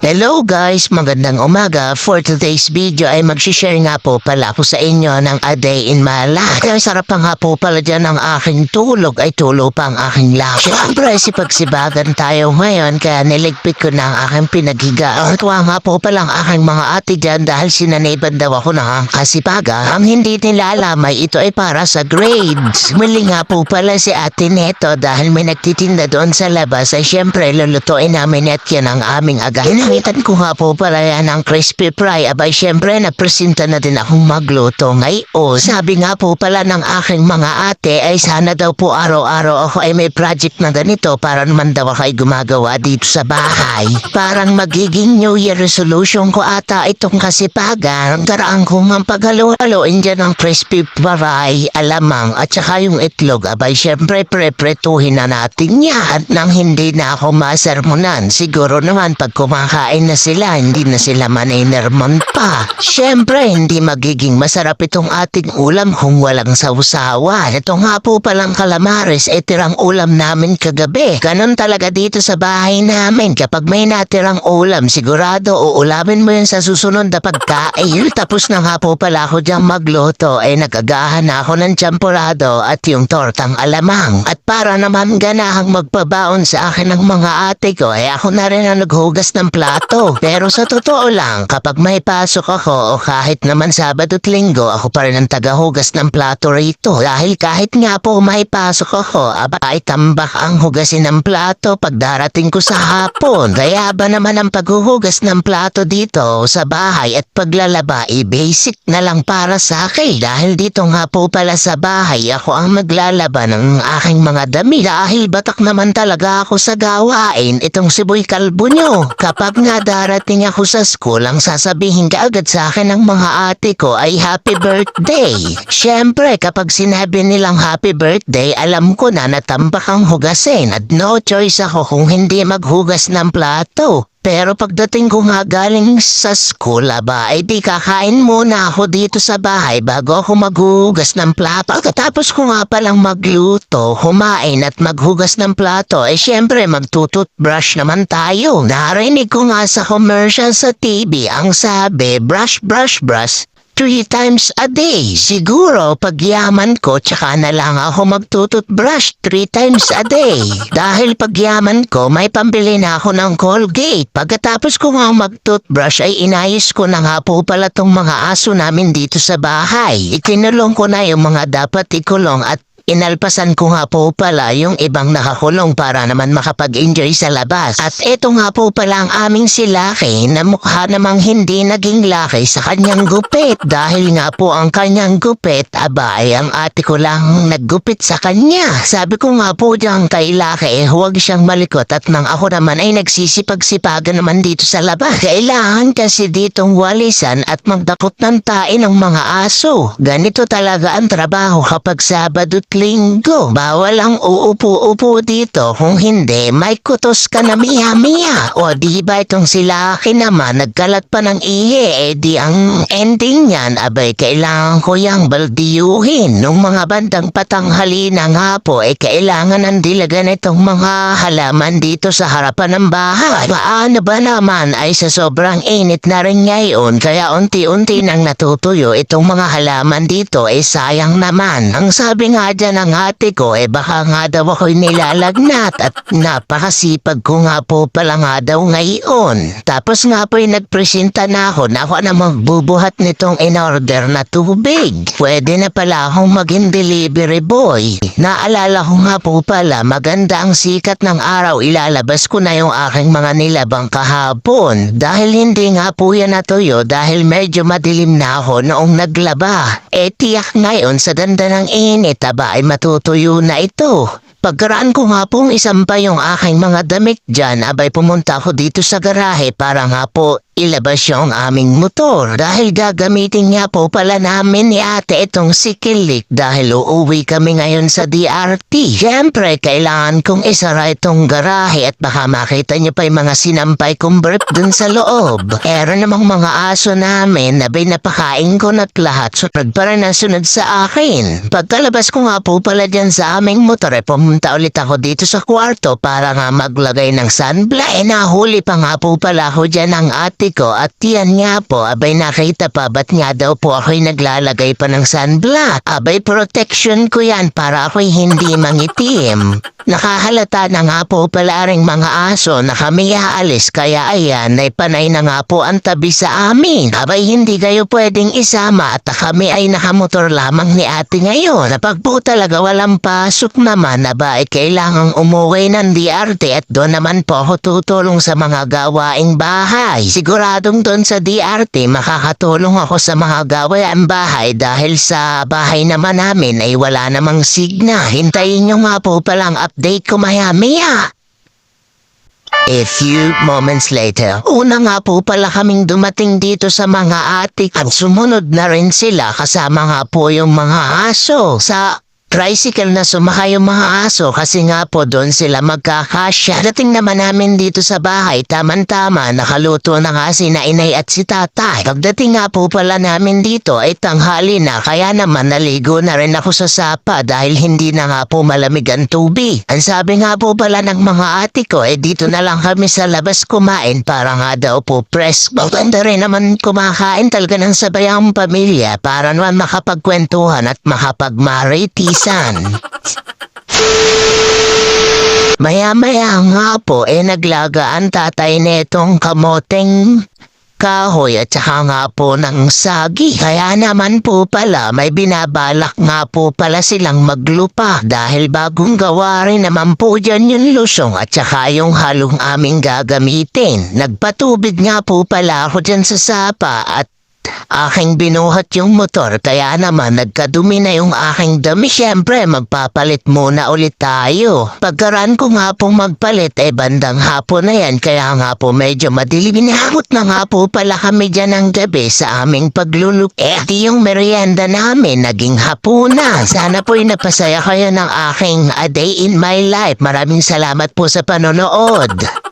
Hello guys, magandang umaga. For today's video ay mag-share nga po pala ako sa inyo ng A Day in My Life. Kaya sarap pa nga po pala dyan ang aking tulog ay tulo pa ang aking lahat. Siyempre sipagsibagan tayo ngayon kaya niligpit ko na ang aking pinaghiga. Tuwa nga po pala ang aking mga ate dyan dahil sinaniban daw ako ng kasipaga. Ang hindi nila alamay ito ay para sa grades. Muli nga po pala si ate Neto dahil may nagtitinda doon sa labas ay siyempre lulutuin namin at yan ang aming aga. Nakita ko nga po pala yan ang crispy fry. Abay, syempre, napresenta na din akong magluto ngayon. Sabi nga po pala ng aking mga ate ay sana daw po araw-araw ako ay may project na ganito para naman daw ako ay gumagawa dito sa bahay. Parang magiging New Year resolution ko ata itong kasipagan. Karaan ko nga paghalo-haloin dyan ang crispy fry, alamang at saka yung itlog. Abay, syempre, prepretuhin na natin yan nang hindi na ako masermonan. Siguro naman pag kumakain na sila, hindi na sila maninermon pa. Siyempre, hindi magiging masarap itong ating ulam kung walang sausawan. Ito nga po palang calamares ay tirang ulam namin kagabi. Ganon talaga dito sa bahay namin. Kapag may natirang ulam, sigurado uulamin mo yun sa susunod na pagkain. Tapos na nga po pala ako diyang magluto ay nagagahan na ako ng champurado at yung tortang alamang. At para naman ganahang magpabaon sa akin ng mga ate ko ay ako na rin ang naghugas ng plato. Pero sa totoo lang, kapag may pasok ako o kahit naman Sabado at Linggo, ako pa rin ang tagahugas ng plato rito. Dahil kahit nga po may pasok ako, ay tambak ang hugasin ng plato pag darating ko sa hapon. Kaya ba naman ang paghuhugas ng plato dito sa bahay at paglalaba basic na lang para sa akin. Dahil dito nga po pala sa bahay, ako ang maglalaba ng aking mga damit. Dahil batak naman talaga ako sa gawain itong si Boy Kalbo nyo. Kapag nga darating ako sa school, ang sasabihin kaagad sa akin ng mga ate ko ay happy birthday. Siyempre, kapag sinabi nilang happy birthday, alam ko na natambak ang hugasin at no choice ako kung hindi maghugas ng plato. Pero pagdating ko nga galing sa school, ay di kakain muna ako dito sa bahay bago ako maghugas ng plato. Pagkatapos ko nga palang magluto, humain at maghugas ng plato, syempre magtututbrush naman tayo. Narinig ko nga sa commercial sa TV, ang sabi, brush, brush, brush. 3 times a day. Siguro, pagyaman ko, tsaka na lang ako magtututbrush 3 times a day. Dahil pagyaman ko, may pambili na ako ng Colgate. Pagkatapos ko nga magtutbrush, ay inayos ko na nga po pala tong mga aso namin dito sa bahay. Ikinulong ko na yung mga dapat ikulong at inalpasan ko nga po pala yung ibang nakakulong para naman makapag-enjoy sa labas. At eto nga po pala ang aming si Lucky na mukha namang hindi naging laki sa kanyang gupit. Dahil nga po ang kanyang gupit, ay ang ate ko lang naggupit sa kanya. Sabi ko nga po diyang kay Lucky, huwag siyang malikot at nang ako naman ay nagsisipag-sipagan naman dito sa labas. Kailangan kasi ditong walisan at magdakot ng tae ng mga aso. Ganito talaga ang trabaho kapag Sabado at Linggo. Bawal ang uupo-upo dito, kung hindi may kutos ka na miya-miya. O di ba itong sila naman nagkalat pa ng ihi, di ang ending niyan, kailangan ko yang baldiyuhin. Nung mga bandang patanghali na nga po, kailangan ng dilagan itong mga halaman dito sa harapan ng bahay. Paano ba naman ay sa sobrang init na rin ngayon, kaya unti-unti nang natutuyo itong mga halaman dito, sayang naman. Ang sabi nga dyan ng ate ko, baka nga daw ako'y nilalagnat at napakasipag ko nga po pala nga daw ngayon. Tapos nga po'y nagpresenta na ako na magbubuhat nitong in-order na tubig. Pwede na pala akong maging delivery boy. Naalala ko nga po pala, maganda ang sikat ng araw, ilalabas ko na yung aking mga nilabang kahapon. Dahil hindi nga po yan natuyo dahil medyo madilim na ako noong naglaba. Tiyak ngayon sa ganda ng init, ay matutuyo na ito. Pagkaraan ko nga pong isampay yung aking mga damit dyan, pumunta ako dito sa garahe para nga po ilabas yung aming motor. Dahil gagamitin nga po pala namin ni ate itong si Kilik dahil uuwi kami ngayon sa DRT. Siyempre, kailangan kong isara itong garahe at baka makita niyo pa yung mga sinampay kong brief dun sa loob. Pero namang mga aso namin, napakain ko na't lahat sunod para nasunod sa akin. Pagkalabas ko nga po pala dyan sa aming motor, pumunta ulit ako dito sa kwarto para nga maglagay ng sunblock. Nahuli pa nga po pala ako dyan ng ate ko at yan nga po, abay nakita pa ba't nga daw po ako'y naglalagay pa ng sunblock. Abay protection ko yan para ako'y hindi mangitim. Nakahalata na nga po pala ring mga aso na kami aalis kaya ayan ay panay na nga po ang tabi sa amin. Abay hindi kayo pwedeng isama at kami ay nakamotor lamang ni ate ngayon. Napag po talaga walang pasok naman aba ay kailangang umuwi ng DRT at doon naman po ako tutulong sa mga gawaing bahay. Siguradong doon sa DRT makakatulong ako sa mga gawaing bahay dahil sa bahay naman namin ay wala namang signa. Hintayin nyo nga po palang update ko maya-maya. A few moments later, una nga po pala kaming dumating dito sa mga atik at sumunod na rin sila kasama nga po yung mga aso. Sa tricycle na sumakay yung mga aso kasi nga po doon sila magkakasya. Dating naman namin dito sa bahay, taman-tama, nakaluto na nga si Nainay at si Tatay. Pagdating nga po pala namin dito ay tanghali na kaya naman naligo na rin ako sa sapa dahil hindi na nga po malamig ang tubig. Ang sabi nga po pala ng mga ate ko dito na lang kami sa labas kumain para nga daw po press. Maganda rin naman kumakain talaga ng sabay ang pamilya para naman makapagkwentuhan at makapagmaritis. Maya-maya nga po naglaga ang tatay netong kamoteng kahoy at saka nga po ng sagi. Kaya naman po pala may binabalak nga po pala silang maglupa dahil bagong gawa rin naman po dyan yung lusong at saka yung halong aming gagamitin. Nagpatubig nga po pala ako dyan sa sapa at aking binuhat yung motor kaya naman nagkadumi na yung aking dami. Siyempre magpapalit muna ulit tayo. Pagkaraan ko nga pong magpalit bandang hapon na yan kaya nga po medyo madilim. Inahakot na nga po pala kami dyan ng gabi sa aming pagluluk. Di yung merienda namin naging hapunan. Sana po'y napasaya kayo ng aking A Day in My Life. Maraming salamat po sa panonood.